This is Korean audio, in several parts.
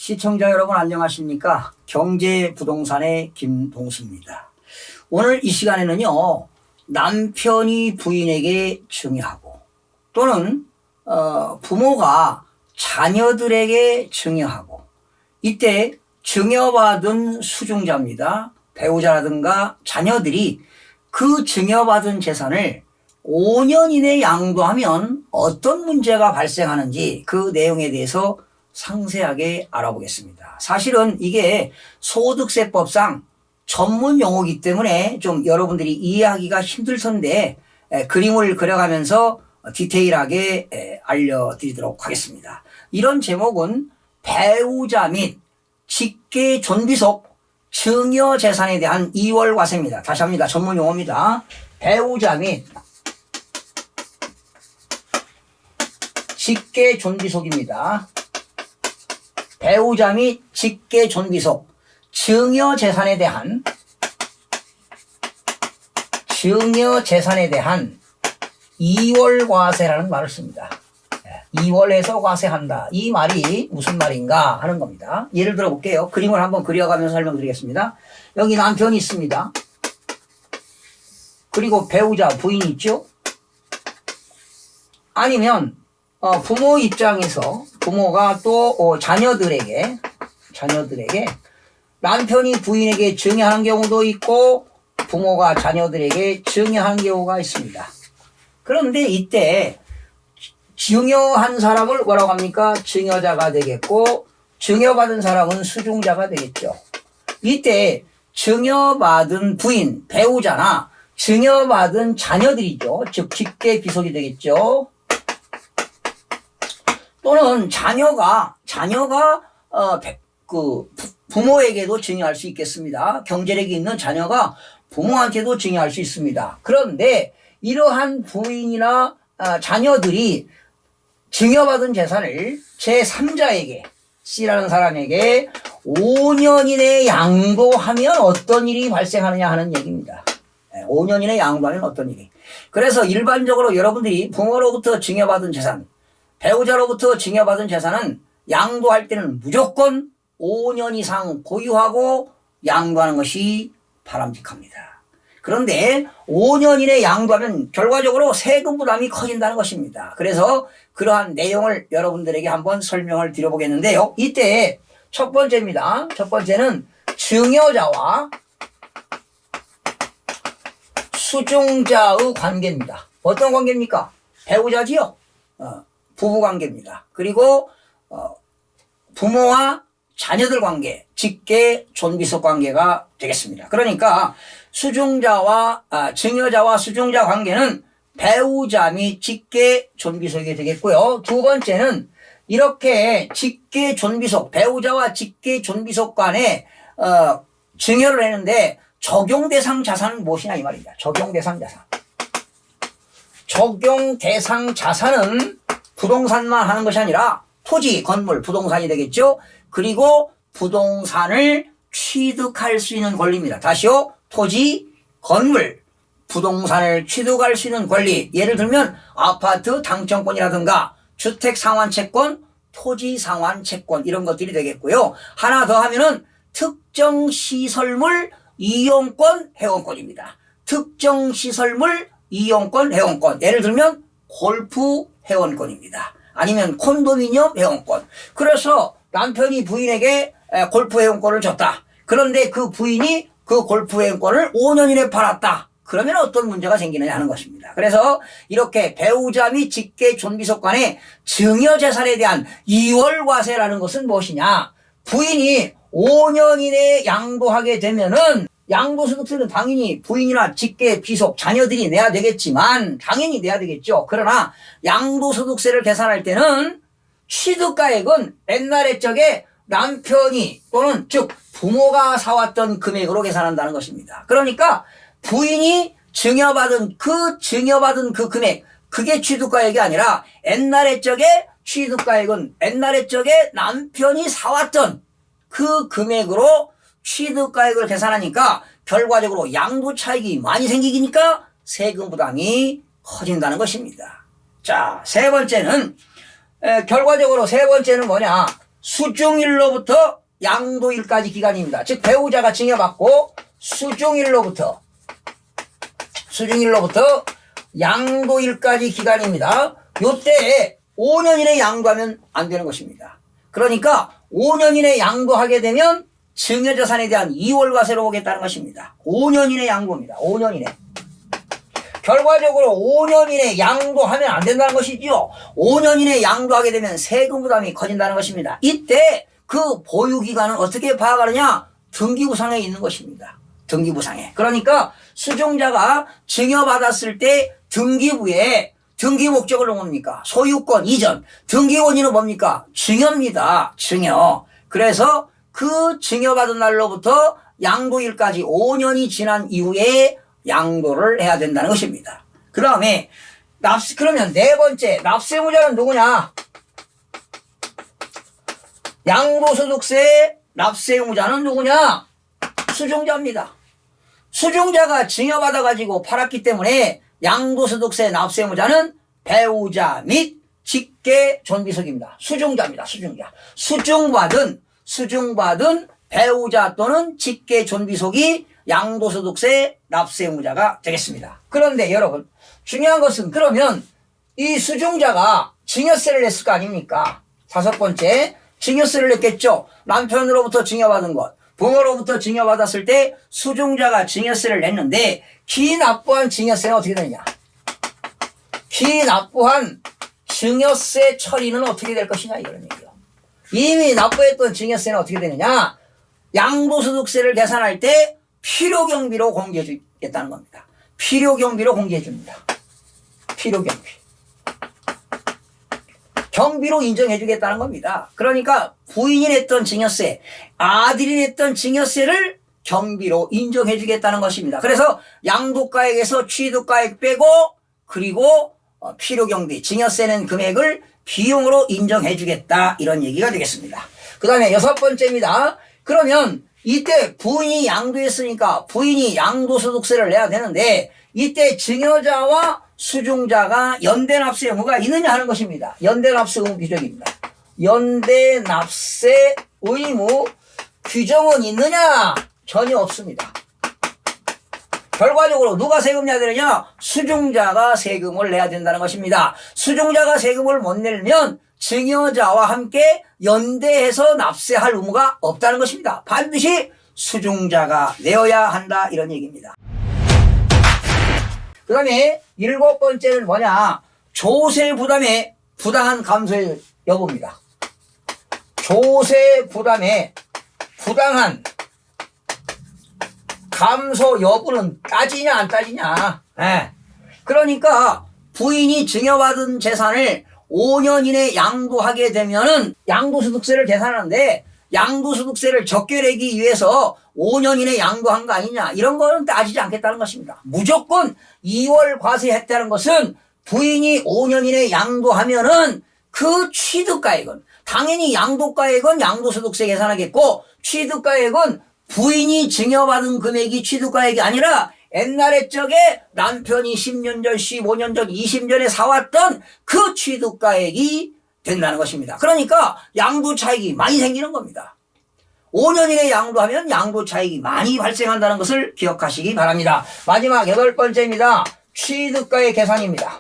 시청자 여러분 안녕하십니까? 경제부동산의 김동수입니다. 오늘 이 시간에는요, 남편이 부인에게 증여하고 또는 부모가 자녀들에게 증여하고, 이때 증여받은 수중자입니다. 배우자라든가 자녀들이 그 증여받은 재산을 5년 이내에 양도하면 어떤 문제가 발생하는지 그 내용에 대해서 상세하게 알아보겠습니다. 사실은 이게 소득세법상 전문 용어이기 때문에 좀 여러분들이 이해하기가 힘들 텐데 그림을 그려가면서 디테일하게 알려드리도록 하겠습니다. 이런 제목은 배우자 및 직계 존비속 증여 재산에 대한 이월과세입니다. 다시 합니다. 전문 용어입니다. 배우자 및 직계 존비속입니다. 배우자 및 직계 존비속 증여 재산에 대한 이월과세라는 말을 씁니다. 이월해서 과세한다. 이 말이 무슨 말인가 하는 겁니다. 예를 들어 볼게요. 그림을 한번 그려가면서 설명드리겠습니다. 여기 남편이 있습니다. 그리고 배우자 부인이 있죠. 아니면 부모 입장에서 부모가 또 자녀들에게 남편이 부인에게 증여하는 경우도 있고 부모가 자녀들에게 증여하는 경우가 있습니다. 그런데 이때 증여한 사람을 뭐라고 합니까? 증여자가 되겠고 증여받은 사람은 수중자가 되겠죠. 이때 증여받은 부인, 배우자나 증여받은 자녀들이죠. 즉 직계 비속이 되겠죠. 또는 자녀가 부모에게도 증여할 수 있겠습니다. 경제력이 있는 자녀가 부모한테도 증여할 수 있습니다. 그런데 이러한 부인이나 자녀들이 증여받은 재산을 제3자에게, C라는 사람에게 5년 이내에 양도하면 어떤 일이 발생하느냐 하는 얘기입니다. 5년 이내에 양도하면 어떤 일이. 그래서 일반적으로 여러분들이 부모로부터 증여받은 재산, 배우자로부터 증여받은 재산은 양도할 때는 무조건 5년 이상 보유하고 양도하는 것이 바람직합니다. 그런데 5년 이내에 양도하면 결과적으로 세금 부담이 커진다는 것입니다. 그래서 그러한 내용을 여러분들에게 한번 설명을 드려보겠는데요. 이때 첫 번째입니다. 첫 번째는 증여자와 수중자의 관계입니다. 어떤 관계입니까? 배우자지요. 부부관계입니다. 그리고 부모와 자녀들 관계, 직계 존비속 관계가 되겠습니다. 그러니까 증여자와 수중자 관계는 배우자 및 직계 존비속이 되겠고요. 두 번째는 이렇게 직계 존비속, 배우자와 직계 존비속 간에 증여를 했는데 적용대상 자산은 무엇이냐 이 말입니다. 적용대상 자산. 적용대상 자산은 부동산만 하는 것이 아니라 토지, 건물, 부동산이 되겠죠. 그리고 부동산을 취득할 수 있는 권리입니다. 다시요. 토지, 건물, 부동산을 취득할 수 있는 권리. 예를 들면 아파트 당첨권이라든가 주택 상환채권, 토지 상환채권 이런 것들이 되겠고요. 하나 더 하면은 특정 시설물 이용권 회원권입니다. 특정 시설물 이용권 회원권. 예를 들면 골프 회원권입니다. 아니면 콘도미니엄 회원권. 그래서 남편이 부인에게 골프 회원권을 줬다. 그런데 그 부인이 그 골프 회원권을 5년 이내에 팔았다. 그러면 어떤 문제가 생기느냐 하는 것입니다. 그래서 이렇게 배우자 및 직계 존비속 간의 증여 재산에 대한 이월과세라는 것은 무엇이냐? 부인이 5년 이내에 양도하게 되면은 양도소득세는 당연히 부인이나 직계 비속 자녀들이 내야 되겠지만 당연히 내야 되겠죠. 그러나 양도소득세를 계산할 때는 취득가액은 옛날에 적에 남편이 또는 즉 부모가 사왔던 금액으로 계산한다는 것입니다. 그러니까 부인이 증여받은 그 금액, 그게 취득가액이 아니라 옛날에 적에 취득가액은 옛날에 적에 남편이 사왔던 그 금액으로 취득가액을 계산하니까 결과적으로 양도 차익이 많이 생기니까 세금 부담이 커진다는 것입니다. 자, 결과적으로 세 번째는 뭐냐? 수중일로부터 양도일까지 기간입니다. 즉 배우자가 증여받고 수중일로부터 양도일까지 기간입니다. 요때 5년 이내 양도하면 안 되는 것입니다. 그러니까 5년 이내 양도하게 되면 증여자산에 대한 이월과세로 오겠다는 것입니다. 5년 이내 양도입니다. 5년 이내. 결과적으로 5년 이내 양도하면 안 된다는 것이지요. 5년 이내 양도하게 되면 세금 부담이 커진다는 것입니다. 이때 그 보유기간은 어떻게 파악하느냐? 등기부상에 있는 것입니다. 등기부상에. 그러니까 수종자가 증여받았을 때 등기부에 등기 목적을 뭡니까? 소유권 이전. 등기 원인은 뭡니까? 증여입니다. 증여. 그래서 그 증여받은 날로부터 양도일까지 5년이 지난 이후에 양도를 해야 된다는 것입니다. 그 다음에 그러면 네 번째 납세의무자는 누구냐? 양도소득세 납세의무자는 누구냐? 수종자입니다. 수종자가 증여받아가지고 팔았기 때문에 양도소득세 납세의무자는 배우자 및 직계존비속입니다. 수종자입니다. 수중받은 배우자 또는 직계존비속이 양도소득세 납세의무자가 되겠습니다. 그런데 여러분 중요한 것은 그러면 이 수종자가 증여세를 냈을 거 아닙니까? 다섯 번째 증여세를 냈겠죠. 남편으로부터 증여받은 것, 부모로부터 증여받았을 때 수종자가 증여세를 냈는데 기납부한 증여세는 어떻게 되느냐? 기납부한 증여세 처리는 어떻게 될 것이냐 이런 얘기요. 이미 납부했던 증여세는 어떻게 되느냐? 양도소득세를 계산할 때 필요경비로 공개해 주겠다는 겁니다. 필요경비로 공개해 줍니다. 필요경비. 경비로 인정해 주겠다는 겁니다. 그러니까 부인이 냈던 증여세, 아들이 냈던 증여세를 경비로 인정해 주겠다는 것입니다. 그래서 양도가액에서 취득가액 빼고 그리고 필요경비, 증여세 낸 금액을 비용으로 인정해 주겠다 이런 얘기가 되겠습니다. 그 다음에 여섯 번째입니다. 그러면 이때 부인이 양도했으니까 부인이 양도소득세를 내야 되는데 이때 증여자와 수중자가 연대납세 의무가 있느냐 하는 것입니다. 연대납세 의무 규정입니다. 연대납세 의무 규정은 있느냐? 전혀 없습니다. 결과적으로 누가 세금 내야 되느냐? 수중자가 세금을 내야 된다는 것입니다. 수중자가 세금을 못 내면 증여자와 함께 연대해서 납세할 의무가 없다는 것입니다. 반드시 수중자가 내어야 한다 이런 얘기입니다. 그 다음에 일곱 번째는 뭐냐? 조세 부담의 부당한 감소의 여부입니다. 조세 부담의 부당한 감소 여부는 따지냐 안 따지냐. 그러니까 부인이 증여받은 재산을 5년 이내 양도하게 되면은 양도소득세를 계산하는데 양도소득세를 적게 내기 위해서 5년 이내 양도한 거 아니냐 이런 거는 따지지 않겠다는 것입니다. 무조건 2월 과세했다는 것은 부인이 5년 이내 양도하면은 그 취득가액은 당연히 양도가액은 양도소득세 계산하겠고 취득가액은 부인이 증여받은 금액이 취득가액이 아니라 옛날에 적에 남편이 10년 전, 15년 전, 20년에 사왔던 그 취득가액이 된다는 것입니다. 그러니까 양도 차익이 많이 생기는 겁니다. 5년 이내 양도하면 양도 차익이 많이 발생한다는 것을 기억하시기 바랍니다. 마지막 여덟 번째입니다. 취득가액 계산입니다.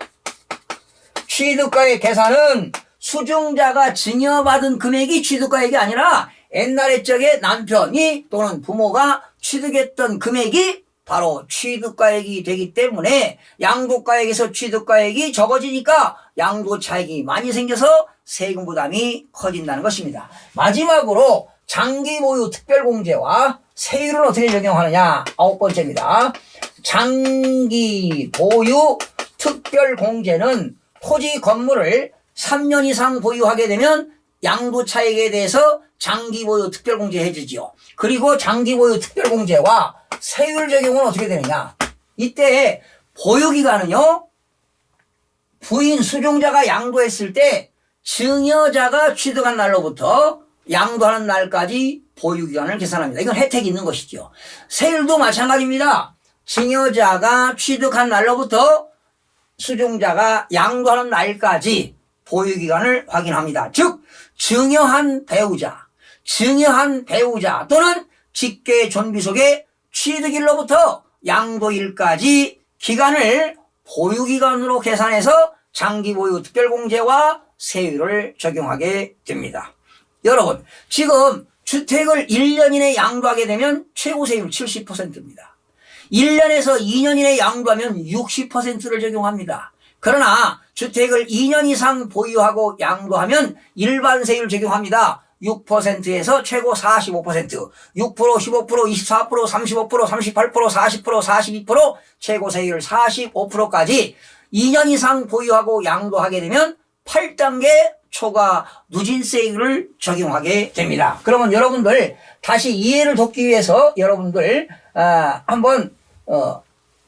취득가액 계산은 수중자가 증여받은 금액이 취득가액이 아니라 옛날에 적에 남편이 또는 부모가 취득했던 금액이 바로 취득가액이 되기 때문에 양도가액에서 취득가액이 적어지니까 양도차익이 많이 생겨서 세금 부담이 커진다는 것입니다. 마지막으로 장기보유 특별공제와 세율은 어떻게 적용하느냐? 아홉 번째입니다. 장기보유 특별공제는 토지 건물을 3년 이상 보유하게 되면 양도차익에 대해서 장기보유 특별공제 해주지요. 그리고 장기보유 특별공제와 세율 적용은 어떻게 되느냐? 이때 보유기간은요, 부인 수종자가 양도했을 때 증여자가 취득한 날로부터 양도하는 날까지 보유기간을 계산합니다. 이건 혜택이 있는 것이죠. 세율도 마찬가지입니다. 증여자가 취득한 날로부터 수종자가 양도하는 날까지 보유기간을 확인합니다. 즉 증여한 배우자 또는 직계 존비속의 취득일로부터 양도일까지 기간을 보유기간으로 계산해서 장기보유 특별공제와 세율을 적용하게 됩니다. 여러분, 지금 주택을 1년 이내에 양도하게 되면 최고세율 70%입니다. 1년에서 2년 이내에 양도하면 60%를 적용합니다. 그러나 주택을 2년 이상 보유하고 양도하면 일반세율 적용합니다. 6%에서 최고 45%, 6%, 15%, 24%, 35%, 38%, 40%, 42%, 최고세율 45%까지 2년 이상 보유하고 양도하게 되면 8단계 초과 누진세율을 적용하게 됩니다. 그러면 여러분들 다시 이해를 돕기 위해서 여러분들 한번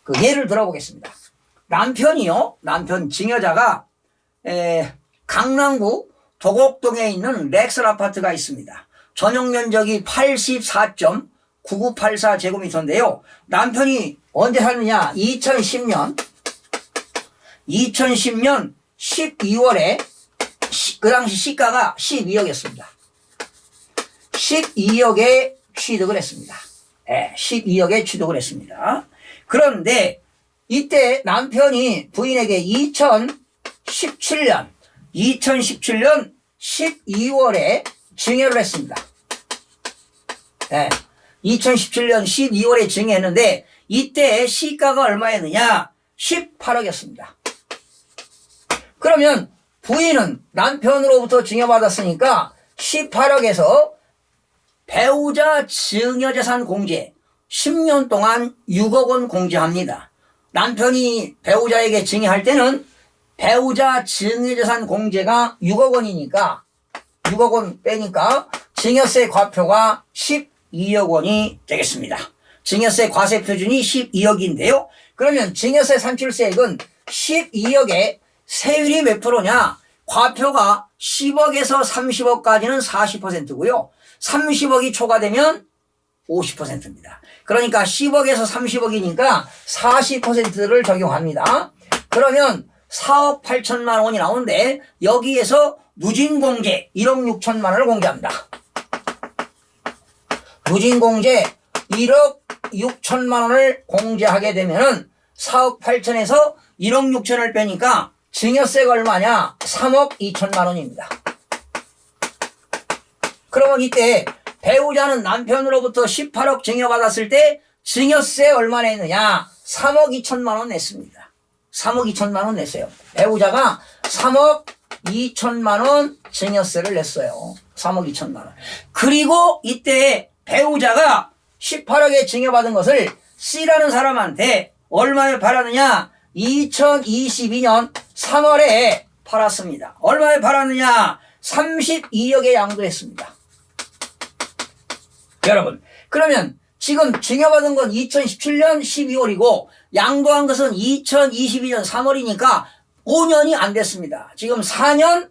그 예를 들어보겠습니다. 남편 증여자가 강남구 도곡동에 있는 렉설 아파트가 있습니다. 전용 면적이 84.9984제곱미터인데요. 남편이 언제 샀느냐? 2010년 12월에 그 당시 시가가 12억이었습니다. 12억에 취득을 했습니다. 12억에 취득을 했습니다. 그런데 이때 남편이 부인에게 2017년 12월에 증여를 했습니다. 2017년 12월에 증여했는데 이때 시가가 얼마였느냐? 18억이었습니다. 그러면 부인은 남편으로부터 증여받았으니까 18억에서 배우자 증여재산 공제 10년 동안 6억 원 공제합니다. 남편이 배우자에게 증여할 때는 배우자 증여재산 공제가 6억 원이니까 6억 원 빼니까 증여세 과표가 12억 원이 되겠습니다. 증여세 과세 표준이 12억인데요. 그러면 증여세 산출세액은 12억에 세율이 몇 프로냐? 과표가 10억에서 30억까지는 40%고요. 30억이 초과되면 50%입니다. 그러니까 10억에서 30억이니까 40%를 적용합니다. 그러면 4억 8천만 원이 나오는데 여기에서 누진공제 1억 6천만 원을 공제합니다. 누진공제 1억 6천만 원을 공제하게 되면은 4억 8천에서 1억 6천을 빼니까 증여세가 얼마냐? 3억 2천만 원입니다. 그러면 이때 배우자는 남편으로부터 18억 증여받았을 때 증여세 얼마나 했느냐? 3억 2천만 원 냈습니다. 3억 2천만 원 냈어요. 배우자가 3억 2천만 원 증여세를 냈어요. 3억 2천만 원. 그리고 이때 배우자가 18억에 증여받은 것을 C라는 사람한테 얼마에 팔았느냐? 2022년 3월에 팔았습니다. 얼마에 팔았느냐? 32억에 양도했습니다. 여러분, 그러면 지금 증여받은 건 2017년 12월이고 양도한 것은 2022년 3월이니까 5년이 안 됐습니다. 지금 4년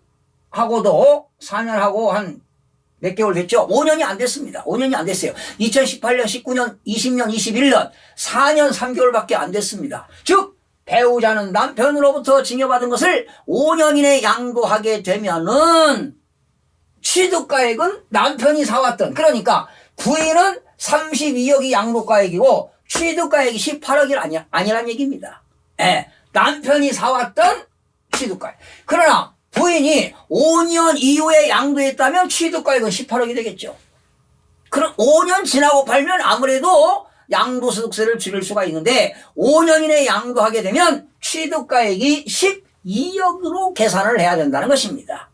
하고 한 몇 개월 됐죠? 5년이 안 됐습니다. 5년이 안 됐어요. 2018년, 19년, 20년, 21년 4년 3개월밖에 안 됐습니다. 즉 배우자는 남편으로부터 증여받은 것을 5년 이내에 양도하게 되면은 취득가액은 남편이 사왔던, 그러니까 부인은 32억이 양도가액이고 취득가액이 18억이 아니란 얘기입니다. 남편이 사왔던 취득가액. 그러나 부인이 5년 이후에 양도했다면 취득가액은 18억이 되겠죠. 그럼 5년 지나고 팔면 아무래도 양도소득세를 줄일 수가 있는데 5년 이내에 양도하게 되면 취득가액이 12억으로 계산을 해야 된다는 것입니다.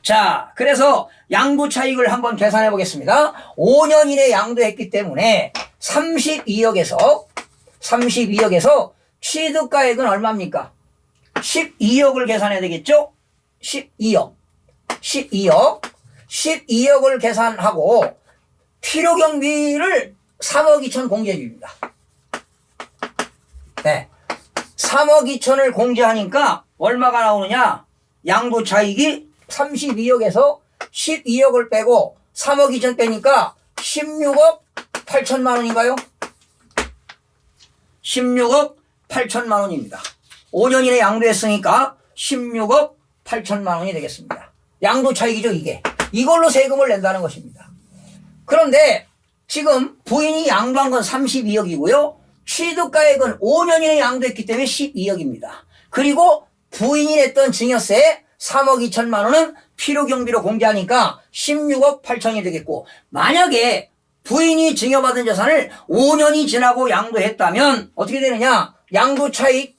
자, 그래서 양도차익을 한번 계산해 보겠습니다. 5년 이내에 양도했기 때문에 32억에서 취득가액은 얼마입니까? 12억을 계산해야 되겠죠? 12억을 계산하고 필요경비를 3억 2천 공제해 줍니다. 3억 2천을 공제하니까 얼마가 나오느냐? 양도차익이 32억에서 12억을 빼고 3억 2천 빼니까 16억 8천만 원인가요? 16억 8천만 원입니다. 5년 이내 양도했으니까 16억 8천만 원이 되겠습니다. 양도차익이죠, 이게. 이걸로 세금을 낸다는 것입니다. 그런데 지금 부인이 양도한 건 32억이고요. 취득가액은 5년 이내에 양도했기 때문에 12억입니다. 그리고 부인이 냈던 증여세 3억 2천만 원은 필요경비로 공제하니까 16억 8천이 되겠고, 만약에 부인이 증여받은 재산을 5년이 지나고 양도했다면 어떻게 되느냐? 양도차익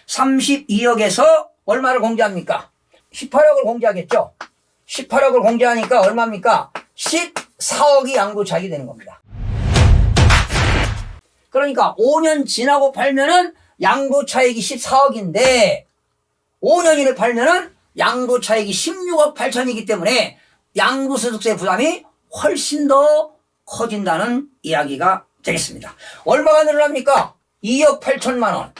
32억에서 얼마를 공제합니까? 18억을 공제하겠죠? 18억을 공제하니까 얼마입니까? 14억이 양도차익이 되는 겁니다. 그러니까 5년 지나고 팔면은 양도차익이 14억인데 5년 이내 팔면은 양도차익이 16억 8천이기 때문에 양도소득세 부담이 훨씬 더 커진다는 이야기가 되겠습니다. 얼마가 늘어납니까? 2억 8천만 원.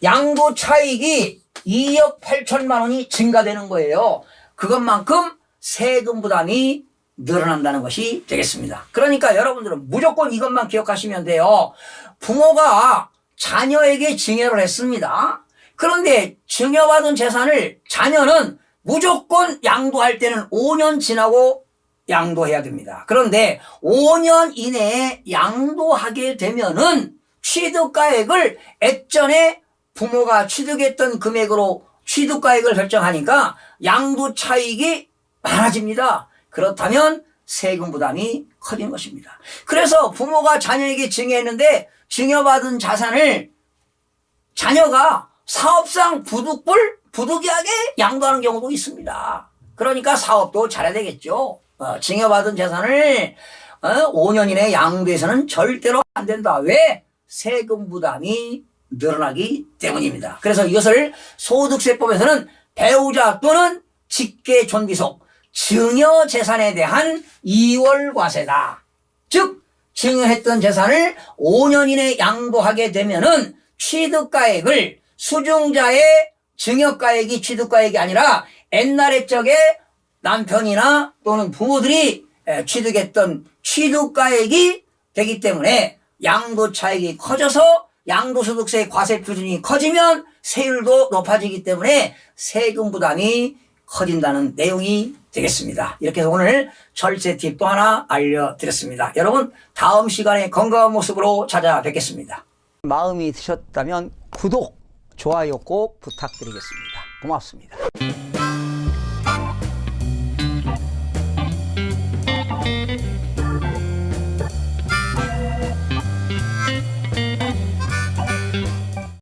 양도차익이 2억 8천만 원이 증가되는 거예요. 그것만큼 세금 부담이 늘어난다는 것이 되겠습니다. 그러니까 여러분들은 무조건 이것만 기억하시면 돼요. 부모가 자녀에게 증여를 했습니다. 그런데 증여받은 재산을 자녀는 무조건 양도할 때는 5년 지나고 양도해야 됩니다. 그런데 5년 이내에 양도하게 되면은 취득가액을 액전에 부모가 취득했던 금액으로 취득가액을 결정하니까 양도차익이 많아집니다. 그렇다면 세금 부담이 커진 것입니다. 그래서 부모가 자녀에게 증여했는데 증여받은 자산을 자녀가 사업상 부득이하게 양도하는 경우도 있습니다. 그러니까 사업도 잘해야 되겠죠. 증여받은 재산을 5년 이내에 양도해서는 절대로 안 된다. 왜? 세금 부담이 늘어나기 때문입니다. 그래서 이것을 소득세법에서는 배우자 또는 직계존비속 증여재산에 대한 이월과세다. 즉 증여했던 재산을 5년 이내에 양도하게 되면은 취득가액을 수증자의 증여가액이 취득가액이 아니라 옛날의 적에 남편이나 또는 부모들이 취득했던 취득가액이 되기 때문에 양도차익이 커져서 양도소득세 과세 표준이 커지면 세율도 높아지기 때문에 세금 부담이 커진다는 내용이 되겠습니다. 이렇게 해서 오늘 절세 팁 또 하나 알려드렸습니다. 여러분 다음 시간에 건강한 모습으로 찾아뵙겠습니다. 마음이 드셨다면 구독, 좋아요 꼭 부탁드리겠습니다. 고맙습니다.